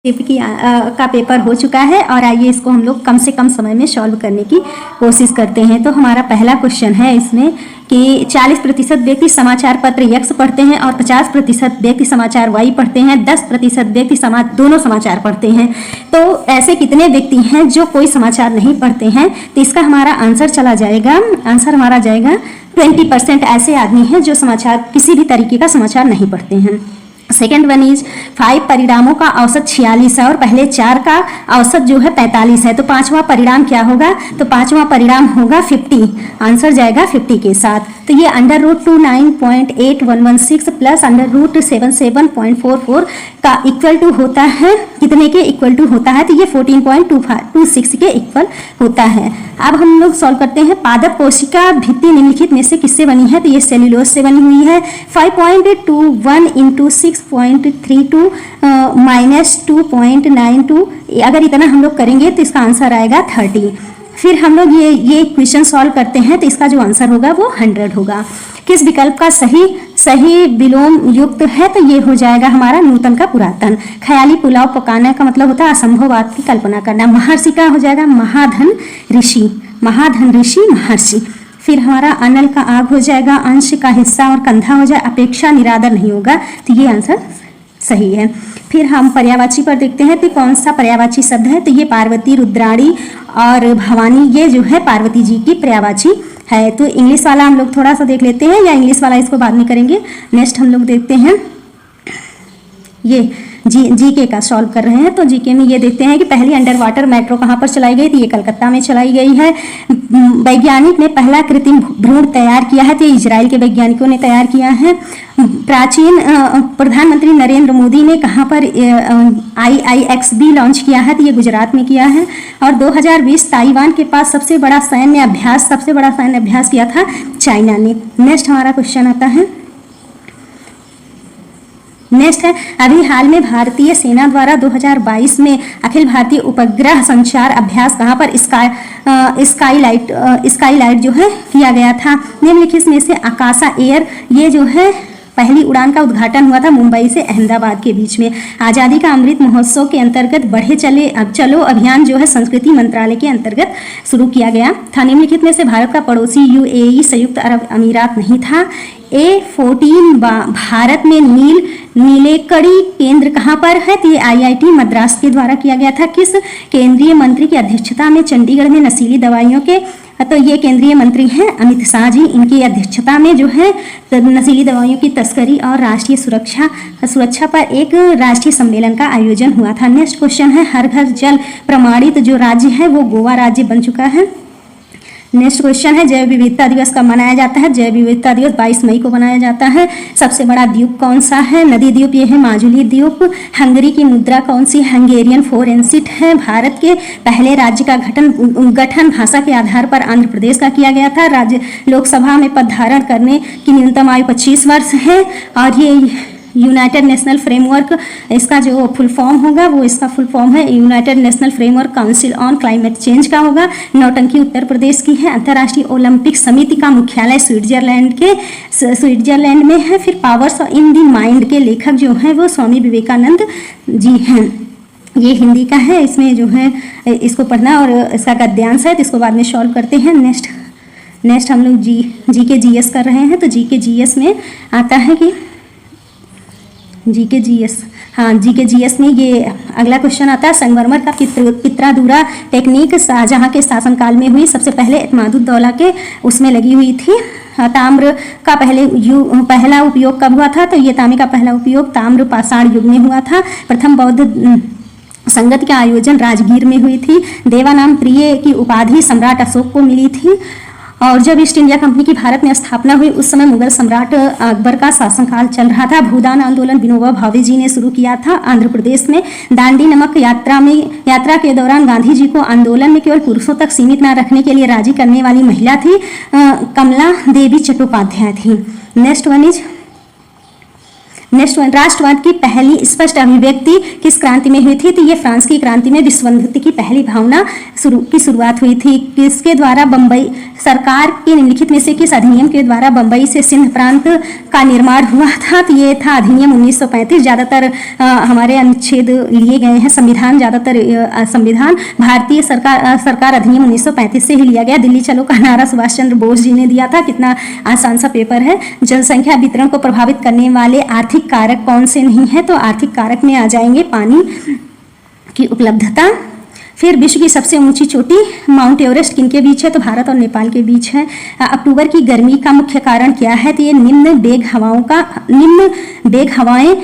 का पेपर हो चुका है और आइए इसको हम लोग कम से कम समय में सॉल्व करने की कोशिश करते हैं। तो हमारा पहला क्वेश्चन है इसमें कि 40% व्यक्ति समाचार पत्र X पढ़ते हैं और 50% व्यक्ति समाचार Y पढ़ते हैं, 10% व्यक्ति दोनों समाचार पढ़ते हैं। तो ऐसे कितने व्यक्ति हैं जो कोई समाचार नहीं पढ़ते हैं? तो इसका हमारा आंसर चला जाएगा, आंसर हमारा जाएगा 20% ऐसे आदमी हैं जो समाचार किसी भी तरीके का समाचार नहीं पढ़ते हैं। सेकेंड वन इज 5 परिणामों का औसत 46 है और पहले 4 का औसत जो है 45 है। तो पांचवा परिणाम क्या होगा? तो पांचवा परिणाम होगा 50, आंसर जाएगा 50 के साथ। तो ये √29.8116 प्लस √77.44 का इक्वल टू होता है कितने के इक्वल टू होता है? तो ये 14.26 के इक्वल होता है। अब हम लोग सॉल्व करते हैं। पादप कोशिका भित्ति निम्नलिखित में से किससे बनी है? तो ये सेल्यूलोज से बनी हुई है। 5.21 इंटू 6.32 माइनस 2.92, अगर इतना हम लोग करेंगे तो इसका आंसर आएगा 30। फिर हम लोग ये क्वेश्चन सॉल्व करते हैं तो इसका जो आंसर होगा वो 100 होगा। किस विकल्प का सही विलोम युक्त है? तो ये हो जाएगा हमारा नूतन का पुरातन। ख्याली पुलाव पकाना का मतलब होता है असंभव बात की कल्पना करना। महर्षि का हो जाएगा महाधन ऋषि, महर्षि। फिर हमारा अनल का आग हो जाएगा अंश का हिस्सा और कंधा हो जाए अपेक्षा निरादर नहीं होगा। तो ये आंसर सही है। फिर हम पर्यायवाची पर देखते हैं तो कौन सा पर्यायवाची शब्द है? तो ये पार्वती, रुद्राणी और भवानी, ये जो है पार्वती जी की पर्यायवाची है। तो इंग्लिश वाला हम लोग थोड़ा सा देख लेते हैं, या इंग्लिश वाला इसको बाद में करेंगे। नेक्स्ट हम लोग देखते हैं ये जीके का सॉल्व कर रहे हैं। तो जीके में ये देखते हैं कि पहली अंडर वाटर मेट्रो कहाँ पर चलाई गई? तो ये कलकत्ता में चलाई गई है। वैज्ञानिक ने पहला कृत्रिम भ्रूण तैयार किया है तो ये इजराइल के वैज्ञानिकों ने तैयार किया है। प्राचीन प्रधानमंत्री नरेंद्र मोदी ने कहाँ पर IIXB लॉन्च किया है? तो ये गुजरात में किया है। और 2020 ताइवान के पास सबसे बड़ा सैन्य अभ्यास किया था चाइना ने। नेक्स्ट हमारा क्वेश्चन आता है, नेक्स्ट है अभी हाल में भारतीय सेना द्वारा 2022 में अखिल भारतीय उपग्रह संचार अभ्यास कहाँ पर स्काईलाइट जो है किया गया था? निम्नलिखित में से आकाशा एयर, ये जो है पहली उड़ान का उद्घाटन हुआ था मुंबई से अहमदाबाद के बीच में। आज़ादी का अमृत महोत्सव के अंतर्गत बढ़े चलो अभियान जो है संस्कृति मंत्रालय के अंतर्गत शुरू किया गया था। निम्नलिखित में से भारत का पड़ोसी UAE संयुक्त अरब अमीरात नहीं था। A14 भारत में नीलेकड़ी केंद्र कहाँ पर है? तो ये IIT मद्रास के द्वारा किया गया था। किस केंद्रीय मंत्री की अध्यक्षता में चंडीगढ़ में नशीली दवाइयों के, तो ये केंद्रीय मंत्री हैं अमित शाह जी, इनकी अध्यक्षता में जो है नशीली दवाइयों की तस्करी और राष्ट्रीय सुरक्षा पर एक राष्ट्रीय सम्मेलन का आयोजन हुआ था। नेक्स्ट क्वेश्चन है हर घर जल प्रमाणित जो राज्य है वो गोवा राज्य बन चुका है। नेक्स्ट क्वेश्चन है जैव विविधता दिवस कब मनाया जाता है? जैव विविधता दिवस 22 मई को मनाया जाता है। सबसे बड़ा द्वीप कौन सा है? नदी द्वीप ये है माजुली द्वीप। हंगरी की मुद्रा कौन सी? हंगेरियन फोरेंसिट है। भारत के पहले राज्य का गठन भाषा के आधार पर आंध्र प्रदेश का किया गया था। राज्य लोकसभा में पद धारण करने की न्यूनतम आयु 25 वर्ष है। और ये यूनाइटेड नेशनल फ्रेमवर्क, इसका जो फुल फॉर्म होगा वो इसका फुल फॉर्म है United national framework council on climate change का होगा। नौटंकी उत्तर प्रदेश की है। अंतर्राष्ट्रीय ओलंपिक समिति का मुख्यालय स्विट्जरलैंड में है। फिर पावर्स इन द माइंड के लेखक जो हैं वो स्वामी विवेकानंद जी हैं। ये हिंदी का है, इसमें जो है इसको पढ़ना और इसका गद्यांश है तो इसको बाद में सॉल्व करते हैं। नेक्स्ट हम लोग जीके जीएस कर रहे हैं। तो जीके जीएस में आता है कि जीके जीएस में ये अगला क्वेश्चन आता है संगमरमर का पित्रादुरा टेक्निक शाहजहां के शासनकाल में हुई। सबसे पहले एतमादुद्दौला के उसमें लगी हुई थी। ताम्र का पहला उपयोग कब हुआ था? तो ये तांबे का पहला उपयोग ताम्र पाषाण युग में हुआ था। प्रथम बौद्ध संगत का आयोजन राजगीर में हुई थी। देवानाम प्रिय की उपाधि सम्राट अशोक को मिली थी। और जब ईस्ट इंडिया कंपनी की भारत में स्थापना हुई उस समय मुगल सम्राट अकबर का शासनकाल चल रहा था। भूदान आंदोलन विनोबा भावे जी ने शुरू किया था आंध्र प्रदेश में। दांडी नमक यात्रा के दौरान गांधी जी को आंदोलन में केवल पुरुषों तक सीमित न रखने के लिए राजी करने वाली महिला थी कमला देवी चट्टोपाध्याय थी। नेक्स्ट वन राष्ट्रवाद की पहली स्पष्ट अभिव्यक्ति किस क्रांति में हुई थी? तो ये फ्रांस की क्रांति में विश्व बंधुत्व की पहली भावना की शुरुआत हुई थी? किसके द्वारा बम्बई सरकार के निम्नलिखित में से किस अधिनियम के द्वारा बम्बई से सिंध प्रांत का निर्माण हुआ था? तो ये था अधिनियम 1935। ज़्यादातर हमारे अनुच्छेद लिए गए हैं, संविधान ज़्यादातर संविधान भारतीय सरकार अधिनियम 1935 से ही लिया गया। दिल्ली चलो का नारा सुभाष चंद्र बोस जी ने दिया था। कितना आसान सा पेपर है। जनसंख्या वितरण को प्रभावित करने वाले आर्थिक कारक कौन से नहीं है? तो आर्थिक कारक में आ जाएंगे पानी की उपलब्धता। फिर विश्व की सबसे ऊंची चोटी माउंट एवरेस्ट किनके बीच है? तो भारत और नेपाल के बीच है। अक्टूबर की गर्मी का मुख्य कारण क्या है? तो ये निम्न बेग हवाएं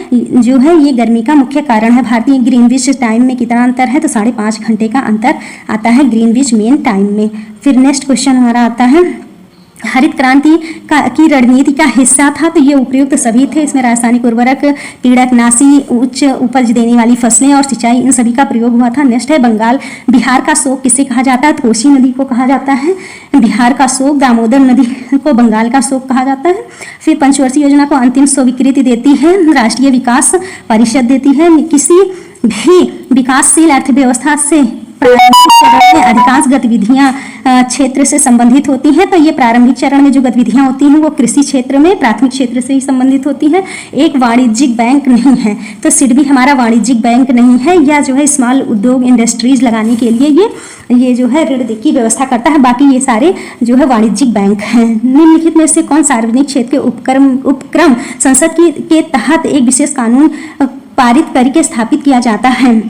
जो है ये गर्मी का मुख्य कारण है। भारतीय ग्रीनविच टाइम में कितना अंतर है? तो 5.5 घंटे का अंतर आता है ग्रीनविच मेन टाइम में। फिर नेक्स्ट क्वेश्चन हमारा आता है हरित क्रांति की रणनीति का हिस्सा था? तो ये उपयुक्त सभी थे। इसमें रासायनिक उर्वरक, कीटनाशी, उच्च उपज देने वाली फसलें और सिंचाई, इन सभी का प्रयोग हुआ था। नेक्स्ट है बंगाल बिहार का शोक किसे कहा जाता है? तो कोसी नदी को कहा जाता है बिहार का शोक। दामोदर नदी को बंगाल का शोक कहा जाता है। फिर पंचवर्षीय योजना को अंतिम स्वीकृति देती है राष्ट्रीय विकास परिषद देती है। किसी भी विकासशील अर्थव्यवस्था से प्रारंभिक चरण में अधिकांश गतिविधियां क्षेत्र से संबंधित होती हैं। तो ये प्रारंभिक चरण में जो गतिविधियां होती हैं वो कृषि क्षेत्र में, प्राथमिक क्षेत्र से ही संबंधित होती हैं। एक वाणिज्यिक बैंक नहीं है, तो सिडबी हमारा वाणिज्यिक बैंक नहीं है। या जो है स्मॉल उद्योग इंडस्ट्रीज लगाने के लिए ये जो है ऋण की व्यवस्था करता है। बाकी ये सारे जो है वाणिज्यिक बैंक हैं। निम्नलिखित में से कौन सार्वजनिक क्षेत्र के उपक्रम संसद के तहत एक विशेष कानून पारित करके स्थापित किया जाता है?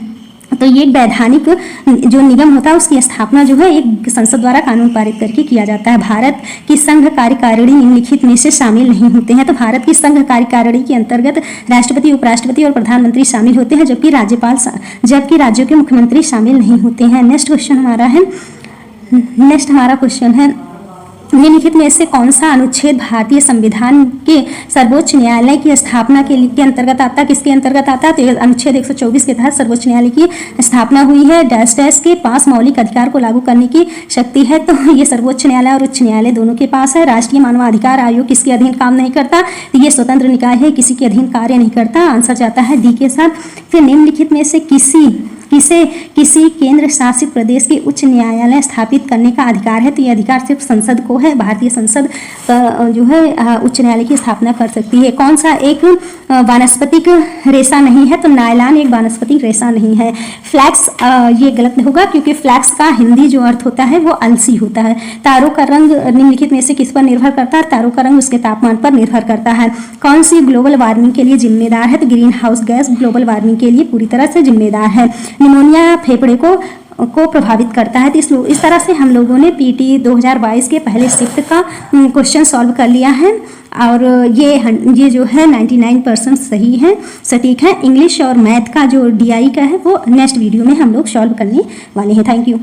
तो ये वैधानिक जो निगम होता है उसकी स्थापना जो है एक संसद द्वारा कानून पारित करके किया जाता है। भारत की संघ कार्यकारिणी निम्नलिखित में से शामिल नहीं होते हैं? तो भारत की संघ कार्यकारिणी के अंतर्गत राष्ट्रपति, उपराष्ट्रपति और प्रधानमंत्री शामिल होते हैं, जबकि राज्यों के मुख्यमंत्री शामिल नहीं होते हैं। नेक्स्ट हमारा क्वेश्चन है निम्नलिखित में से कौन सा अनुच्छेद भारतीय संविधान के सर्वोच्च न्यायालय की स्थापना के अंतर्गत आता है? किसके अंतर्गत आता है? तो अनुच्छेद 124 के तहत सर्वोच्च न्यायालय की स्थापना हुई है। डैश के पास मौलिक अधिकार को लागू करने की शक्ति है। तो ये सर्वोच्च न्यायालय और उच्च न्यायालय दोनों के पास है। राष्ट्रीय मानवाधिकार आयोग किसके अधीन काम नहीं करता? तो ये स्वतंत्र निकाय है, किसी के अधीन कार्य नहीं करता। आंसर जाता है डी के साथ। फिर निम्नलिखित में से किसी केंद्र शासित प्रदेश के उच्च न्यायालय स्थापित करने का अधिकार है? तो ये अधिकार सिर्फ संसद को है। भारतीय संसद जो है उच्च न्यायालय की स्थापना कर सकती है। कौन सा एक वानस्पतिक रेशा नहीं है? तो नायलॉन एक वानस्पतिक रेशा नहीं है। फ्लैक्स ये गलत होगा क्योंकि फ्लैक्स का हिंदी जो अर्थ होता है वो अलसी होता है। तारों का रंग निम्नलिखित में से किस पर निर्भर करता है? तारों का रंग उसके तापमान पर निर्भर करता है। कौन सी ग्लोबल वार्मिंग के लिए जिम्मेदार है? तो green house gas global warming के लिए पूरी तरह से जिम्मेदार है। निमोनिया फेफड़े को प्रभावित करता है। तो इस तरह से हम लोगों ने पीटी 2022 के पहले शिफ्ट का क्वेश्चन सॉल्व कर लिया है और ये जो है 99% सही है, सटीक है। इंग्लिश और मैथ का जो डीआई का है वो नेक्स्ट वीडियो में हम लोग सॉल्व करने वाले हैं। Thank you.